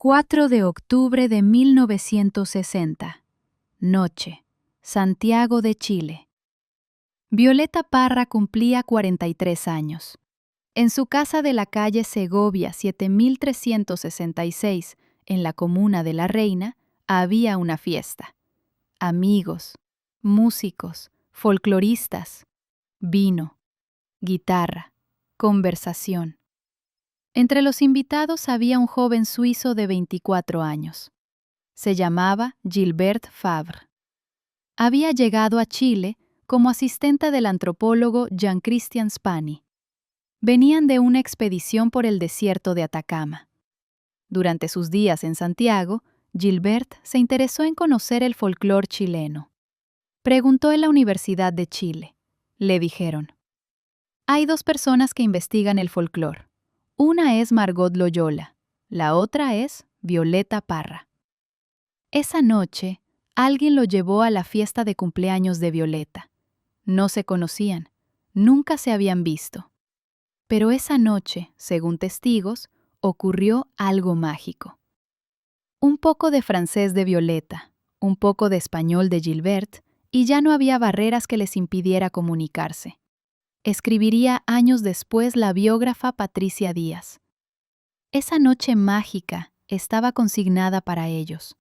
4 de octubre de 1960. Noche. Santiago de Chile. Violeta Parra cumplía 43 años. En su casa de la calle Segovia 7366, en la comuna de La Reina, había una fiesta. Amigos, músicos, folcloristas, vino, guitarra, conversación. Entre los invitados había un joven suizo de 24 años. Se llamaba Gilbert Favre. Había llegado a Chile como asistente del antropólogo Jean-Christian Spani. Venían de una expedición por el desierto de Atacama. Durante sus días en Santiago, Gilbert se interesó en conocer el folclore chileno. Preguntó en la Universidad de Chile. Le dijeron: hay dos personas que investigan el folclore. Una es Margot Loyola, la otra es Violeta Parra. Esa noche, alguien lo llevó a la fiesta de cumpleaños de Violeta. No se conocían, nunca se habían visto. Pero esa noche, según testigos, ocurrió algo mágico. Un poco de francés de Violeta, un poco de español de Gilbert, y ya no había barreras que les impidiera comunicarse. Escribiría años después la biógrafa Patricia Díaz. Esa noche mágica estaba consignada para ellos.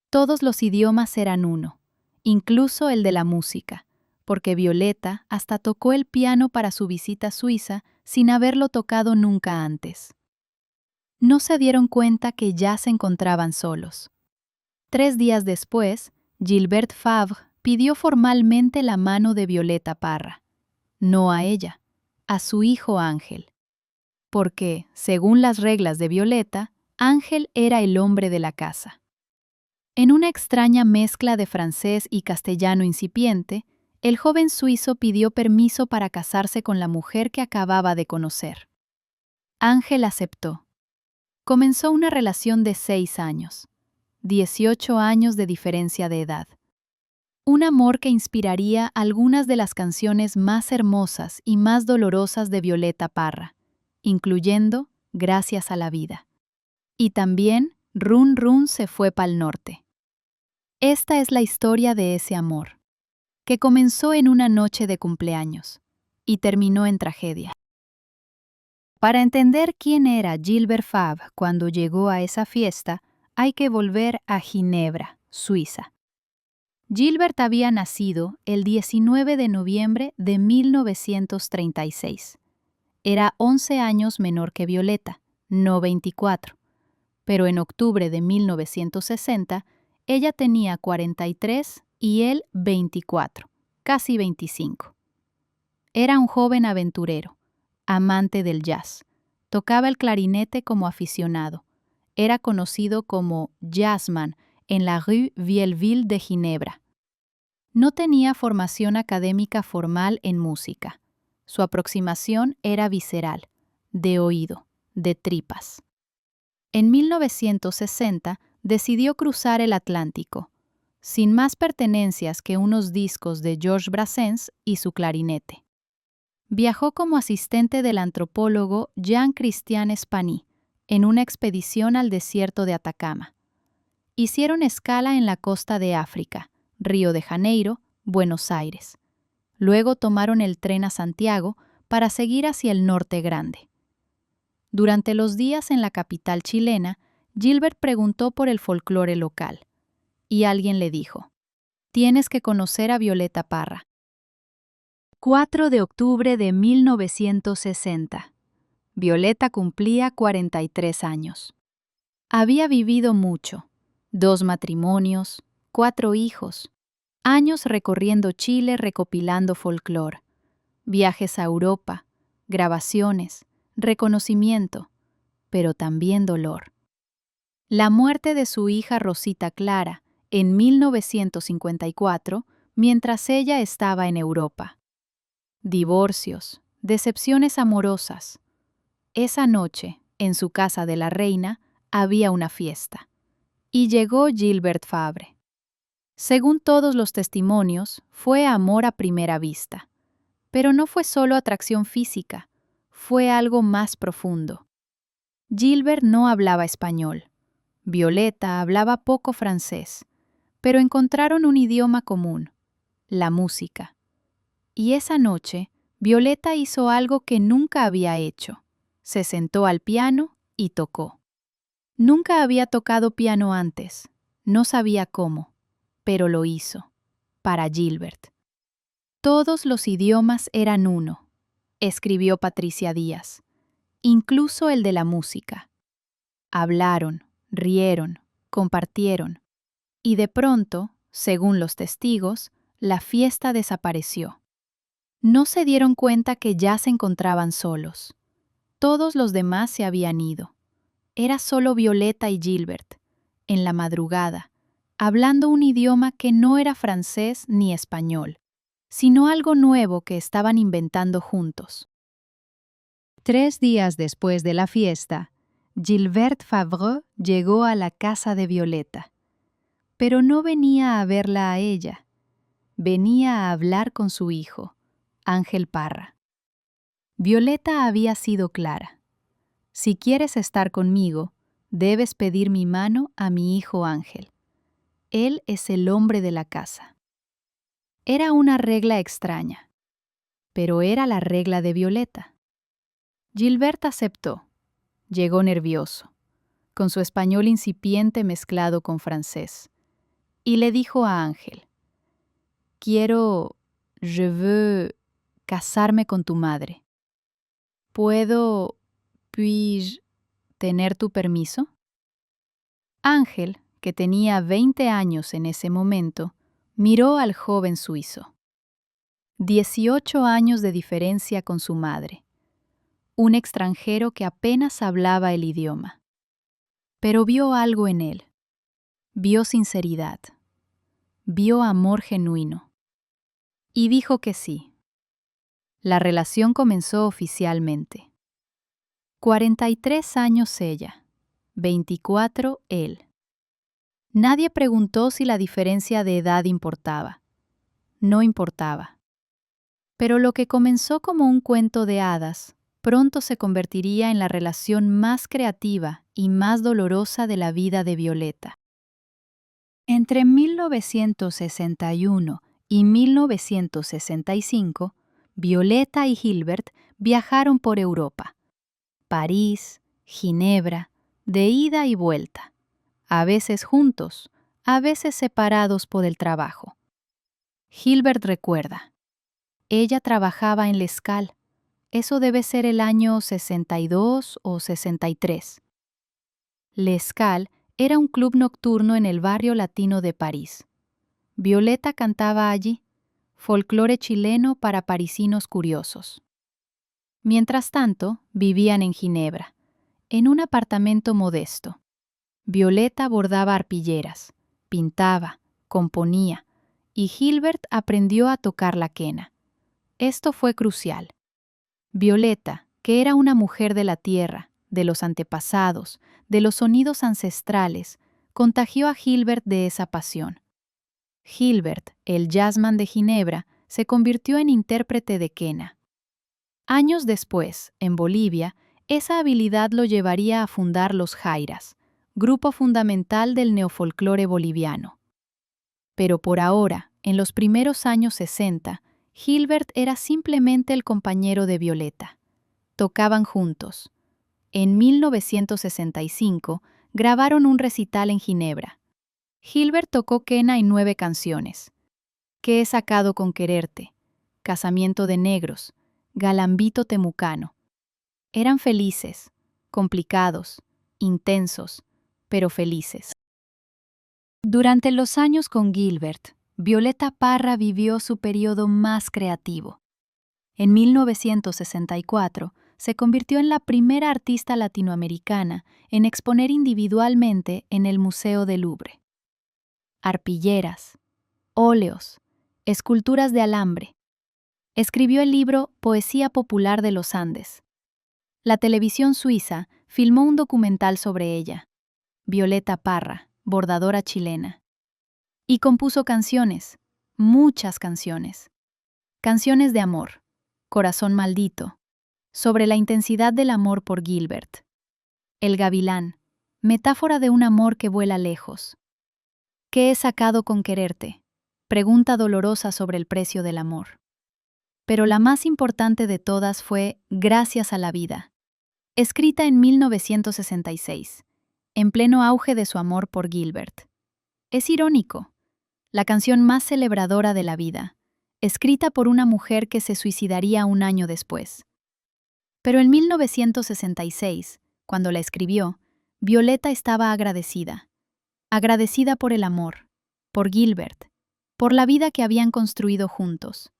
Todos los idiomas eran uno, incluso el de la música, porque Violeta hasta tocó el piano para su visita a Suiza sin haberlo tocado nunca antes. No se dieron cuenta que ya se encontraban solos. 3 días después, Gilbert Favre pidió formalmente la mano de Violeta Parra. No a ella, a su hijo Ángel. Porque, según las reglas de Violeta, Ángel era el hombre de la casa. En una extraña mezcla de francés y castellano incipiente, el joven suizo pidió permiso para casarse con la mujer que acababa de conocer. Ángel aceptó. Comenzó una relación de 6 años, 18 años de diferencia de edad. Un amor que inspiraría algunas de las canciones más hermosas y más dolorosas de Violeta Parra, incluyendo Gracias a la vida. Y también Run Run se fue pa'l norte. Esta es la historia de ese amor, que comenzó en una noche de cumpleaños y terminó en tragedia. Para entender quién era Gilbert Favre cuando llegó a esa fiesta, hay que volver a Ginebra, Suiza. Gilbert había nacido el 19 de noviembre de 1936. Era 11 años menor que Violeta, no 24. Pero en octubre de 1960, ella tenía 43 y él 24, casi 25. Era un joven aventurero, amante del jazz. Tocaba el clarinete como aficionado. Era conocido como jazzman en la rue Vieilleville de Ginebra. No tenía formación académica formal en música. Su aproximación era visceral, de oído, de tripas. En 1960 decidió cruzar el Atlántico, sin más pertenencias que unos discos de Georges Brassens y su clarinete. Viajó como asistente del antropólogo Jean-Christian Spani en una expedición al desierto de Atacama. Hicieron escala en la costa de África, Río de Janeiro, Buenos Aires. Luego tomaron el tren a Santiago para seguir hacia el Norte Grande. Durante los días en la capital chilena, Gilbert preguntó por el folclore local, y alguien le dijo: tienes que conocer a Violeta Parra. 4 de octubre de 1960. Violeta cumplía 43 años. Había vivido mucho, 2 matrimonios, 4 hijos, años recorriendo Chile recopilando folclore, viajes a Europa, grabaciones, reconocimiento, pero también dolor. La muerte de su hija Rosita Clara en 1954, mientras ella estaba en Europa. Divorcios, decepciones amorosas. Esa noche, en su casa de La Reina, había una fiesta. Y llegó Gilbert Favre. Según todos los testimonios, fue amor a primera vista. Pero no fue solo atracción física, fue algo más profundo. Gilbert no hablaba español. Violeta hablaba poco francés, pero encontraron un idioma común, la música. Y esa noche, Violeta hizo algo que nunca había hecho. Se sentó al piano y tocó. Nunca había tocado piano antes, no sabía cómo, pero lo hizo, para Gilbert. Todos los idiomas eran uno, escribió Patricia Díaz, incluso el de la música. Hablaron, rieron, compartieron, y de pronto, según los testigos, la fiesta desapareció. No se dieron cuenta que ya se encontraban solos. Todos los demás se habían ido. Era solo Violeta y Gilbert, en la madrugada, hablando un idioma que no era francés ni español, sino algo nuevo que estaban inventando juntos. 3 días después de la fiesta, Gilbert Favreux llegó a la casa de Violeta. Pero no venía a verla a ella. Venía a hablar con su hijo, Ángel Parra. Violeta había sido clara. Si quieres estar conmigo, debes pedir mi mano a mi hijo Ángel. Él es el hombre de la casa. Era una regla extraña, pero era la regla de Violeta. Gilbert aceptó. Llegó nervioso, con su español incipiente mezclado con francés, y le dijo a Ángel: je veux casarme con tu madre. ¿Puis-je tener tu permiso? Ángel, que tenía 20 años en ese momento, miró al joven suizo. 18 años de diferencia con su madre. Un extranjero que apenas hablaba el idioma. Pero vio algo en él. Vio sinceridad. Vio amor genuino. Y dijo que sí. La relación comenzó oficialmente. 43 años ella, 24 él. Nadie preguntó si la diferencia de edad importaba. No importaba. Pero lo que comenzó como un cuento de hadas, pronto se convertiría en la relación más creativa y más dolorosa de la vida de Violeta. Entre 1961 y 1965, Violeta y Gilbert viajaron por Europa. París, Ginebra, de ida y vuelta. A veces juntos, a veces separados por el trabajo. Gilbert recuerda. Ella trabajaba en L'Escale. Eso debe ser el año 62 o 63. L'Escale era un club nocturno en el barrio latino de París. Violeta cantaba allí, folclore chileno para parisinos curiosos. Mientras tanto, vivían en Ginebra, en un apartamento modesto. Violeta bordaba arpilleras, pintaba, componía, y Gilbert aprendió a tocar la quena. Esto fue crucial. Violeta, que era una mujer de la tierra, de los antepasados, de los sonidos ancestrales, contagió a Gilbert de esa pasión. Gilbert, el jazzman de Ginebra, se convirtió en intérprete de quena. Años después, en Bolivia, esa habilidad lo llevaría a fundar los Jairas, grupo fundamental del neofolclore boliviano. Pero por ahora, en los primeros años 60, Gilbert era simplemente el compañero de Violeta. Tocaban juntos. En 1965 grabaron un recital en Ginebra. Gilbert tocó quena en 9 canciones. ¿Qué he sacado con quererte? Casamiento de negros, Galambito temucano. Eran felices, complicados, intensos, pero felices. Durante los años con Gilbert, Violeta Parra vivió su periodo más creativo. En 1964, se convirtió en la primera artista latinoamericana en exponer individualmente en el Museo del Louvre. Arpilleras, óleos, esculturas de alambre. Escribió el libro Poesía Popular de los Andes. La televisión suiza filmó un documental sobre ella, Violeta Parra, bordadora chilena. Y compuso canciones, muchas canciones. Canciones de amor, Corazón maldito, sobre la intensidad del amor por Gilbert. El gavilán, metáfora de un amor que vuela lejos. ¿Qué he sacado con quererte? Pregunta dolorosa sobre el precio del amor. Pero la más importante de todas fue Gracias a la vida, escrita en 1966, en pleno auge de su amor por Gilbert. Es irónico, la canción más celebradora de la vida, escrita por una mujer que se suicidaría un año después. Pero en 1966, cuando la escribió, Violeta estaba agradecida por el amor, por Gilbert, por la vida que habían construido juntos.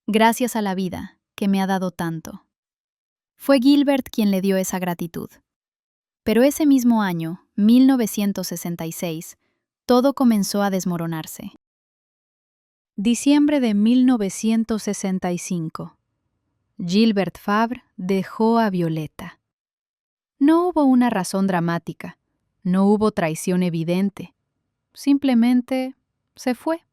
Gracias a la vida, que me ha dado tanto. Fue Gilbert quien le dio esa gratitud. Pero ese mismo año, 1966, todo comenzó a desmoronarse. Diciembre de 1965. Gilbert Fabre dejó a Violeta. No hubo una razón dramática, no hubo traición evidente. Simplemente se fue.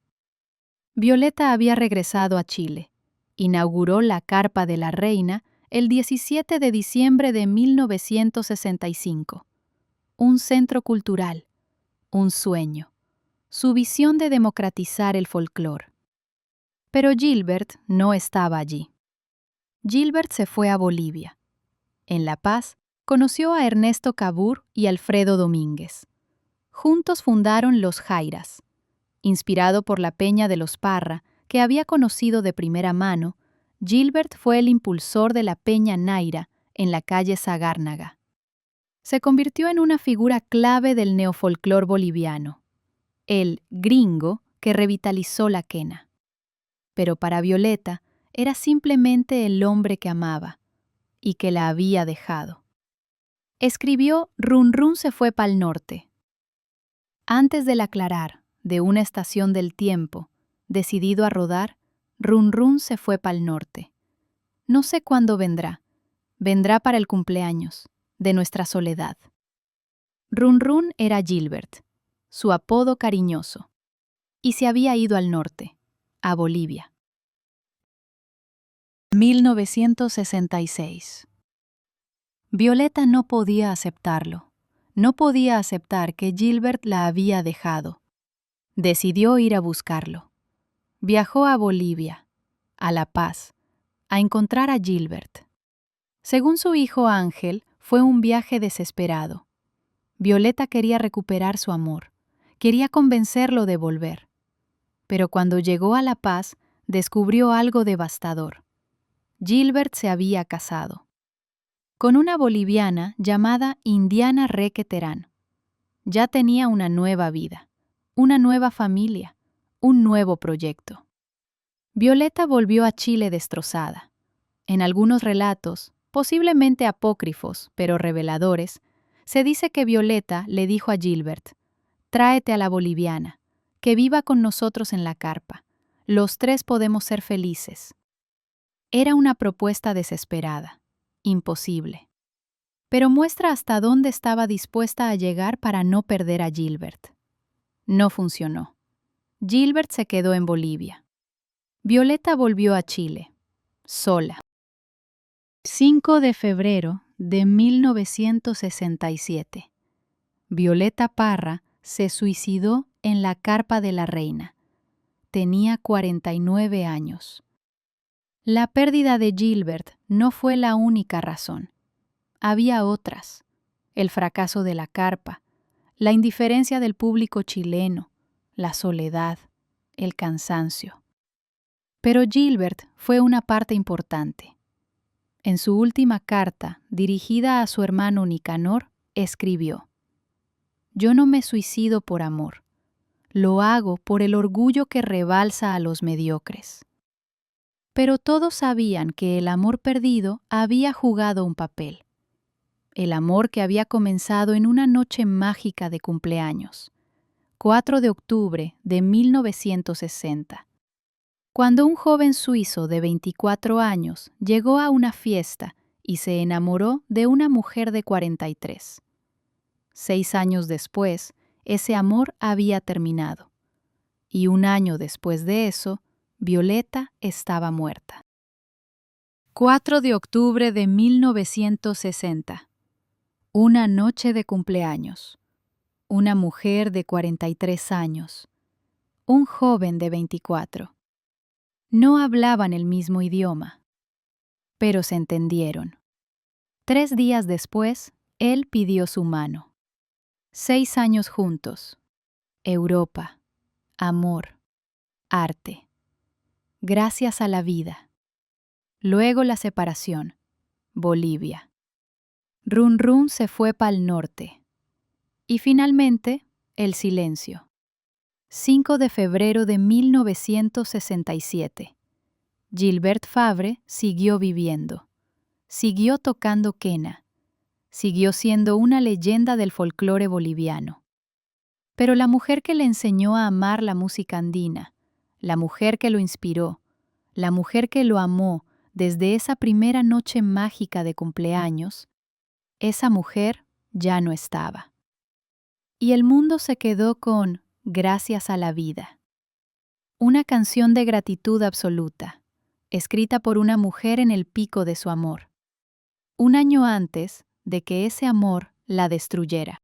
Violeta había regresado a Chile. Inauguró la Carpa de la Reina el 17 de diciembre de 1965. Un centro cultural, un sueño, su visión de democratizar el folclore. Pero Gilbert no estaba allí. Gilbert se fue a Bolivia. En La Paz, conoció a Ernesto Cabur y Alfredo Domínguez. Juntos fundaron Los Jairas. Inspirado por la Peña de los Parra, que había conocido de primera mano, Gilbert fue el impulsor de la Peña Naira en la calle Sagárnaga. Se convirtió en una figura clave del neofolclor boliviano, el gringo que revitalizó la quena. Pero para Violeta era simplemente el hombre que amaba y que la había dejado. Escribió Run Run se fue pa'l norte. Antes del aclarar de una estación del tiempo, decidido a rodar, Run Run se fue pa'l norte. No sé cuándo vendrá. Vendrá para el cumpleaños de nuestra soledad. Run Run era Gilbert, su apodo cariñoso, y se había ido al norte, a Bolivia. 1966. Violeta no podía aceptarlo. No podía aceptar que Gilbert la había dejado. Decidió ir a buscarlo. Viajó a Bolivia, a La Paz, a encontrar a Gilbert. Según su hijo Ángel, fue un viaje desesperado. Violeta quería recuperar su amor, quería convencerlo de volver. Pero cuando llegó a La Paz, descubrió algo devastador. Gilbert se había casado con una boliviana llamada Indiana Reque Terán. Ya tenía una nueva vida, una nueva familia, un nuevo proyecto. Violeta volvió a Chile destrozada. En algunos relatos, posiblemente apócrifos, pero reveladores, se dice que Violeta le dijo a Gilbert: «Tráete a la boliviana, que viva con nosotros en la carpa. Los tres podemos ser felices». Era una propuesta desesperada, imposible. Pero muestra hasta dónde estaba dispuesta a llegar para no perder a Gilbert. No funcionó. Gilbert se quedó en Bolivia. Violeta volvió a Chile, sola. 5 de febrero de 1967. Violeta Parra se suicidó en la Carpa de la Reina. Tenía 49 años. La pérdida de Gilbert no fue la única razón. Había otras: el fracaso de la carpa, la indiferencia del público chileno, la soledad, el cansancio. Pero Gilbert fue una parte importante. En su última carta, dirigida a su hermano Nicanor, escribió: «Yo no me suicido por amor, lo hago por el orgullo que rebalsa a los mediocres». Pero todos sabían que el amor perdido había jugado un papel. El amor que había comenzado en una noche mágica de cumpleaños, 4 de octubre de 1960. Cuando un joven suizo de 24 años llegó a una fiesta y se enamoró de una mujer de 43. 6 años después, ese amor había terminado. Y un año después de eso, Violeta estaba muerta. 4 de octubre de 1960. Una noche de cumpleaños. Una mujer de 43 años. Un joven de 24. No hablaban el mismo idioma, pero se entendieron. 3 días después, él pidió su mano. 6 años juntos. Europa. Amor. Arte. Gracias a la vida. Luego la separación. Bolivia. Run Run se fue pa'l norte. Y finalmente, el silencio. 5 de febrero de 1967. Gilbert Fabre siguió viviendo. Siguió tocando quena. Siguió siendo una leyenda del folclore boliviano. Pero la mujer que le enseñó a amar la música andina, la mujer que lo inspiró, la mujer que lo amó desde esa primera noche mágica de cumpleaños, esa mujer ya no estaba. Y el mundo se quedó con Gracias a la vida. Una canción de gratitud absoluta, escrita por una mujer en el pico de su amor. Un año antes de que ese amor la destruyera.